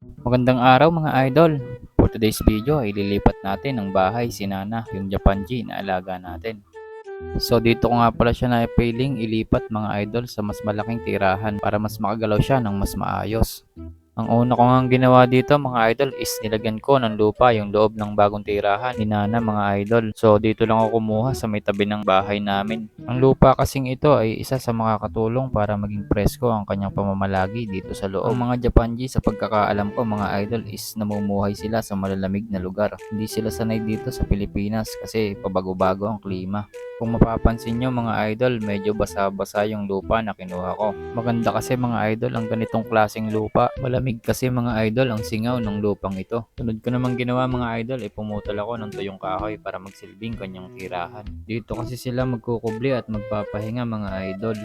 Magandang araw mga idol. For today's video ay lilipat natin ng bahay si Nana, yung Japanji na alaga natin. So dito ko nga pala siya na-feeling ilipat mga idol sa mas malaking tirahan para mas makagalaw siya ng mas maayos. Ang una ko ngang ginawa dito mga idol is nilagyan ko ng lupa yung loob ng bagong tirahan ni Nana mga idol. So dito lang ako kumuha sa may tabi ng bahay namin. Ang lupa kasing ito ay isa sa makakatulong para maging presko ang kanyang pamamalagi dito sa loob. Ang mga Japanji sa pagkakaalam ko mga idol is namumuhay sila sa malalamig na lugar. Hindi sila sanay dito sa Pilipinas kasi pabago-bago ang klima. Kung mapapansin nyo mga idol, medyo basa-basa yung lupa na kinuha ko. Maganda kasi mga idol ang ganitong klaseng lupa. Malamig kasi mga idol ang singaw ng lupang ito. Sunod ko namang ginawa mga idol ay pumutol ako ng tuyong kahoy para magsilbing kanyang tirahan. Dito kasi sila magkukubli at magpapahinga mga idol.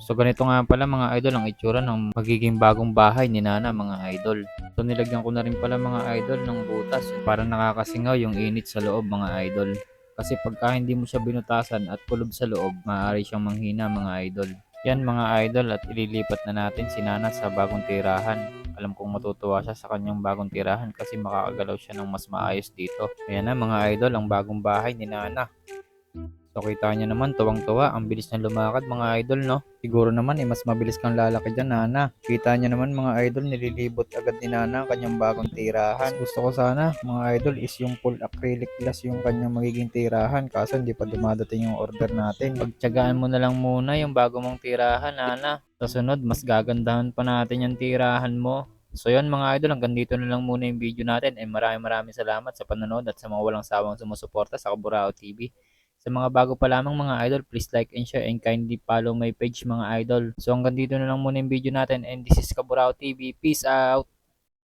So ganito nga pala mga idol ang itsura ng magiging bagong bahay ni Nana mga idol. So nilagyan ko na rin pala mga idol ng butas para nakakasingaw yung init sa loob mga idol. Kasi pagka hindi mo siya binutasan at kulob sa loob, maaari siyang manghina mga idol. Yan mga idol at ililipat na natin si Nana sa bagong tirahan. Alam kong matutuwa siya sa kanyang bagong tirahan kasi makakagalaw siya ng mas maayos dito. Ayan na mga idol ang bagong bahay ni Nana. So kita niyo naman tuwang-tuwa, ang bilis niya lumakad mga idol no. Siguro naman mas mabilis kang lalaki dyan Nana. Kita niyo naman mga idol nililibot agad ni Nana ang kanyang bagong tirahan. Gusto ko sana mga idol is yung full acrylic glass yung kanyang magiging tirahan kaso hindi pa dumadating yung order natin. Pagtiyagaan mo na lang muna yung bago mong tirahan Nana. Sa sunod mas gagandahan pa natin yung tirahan mo. So yun mga idol, hanggang dito na lang muna yung video natin. Maraming salamat sa panonood at sa mga walang sawang sumusuporta sa Kaburao TV. Sa mga bago pa lamang mga idol, please like and share and kindly follow my page mga idol. So hanggang dito na lang muna yung video natin and this is Kaburao TV. Peace out!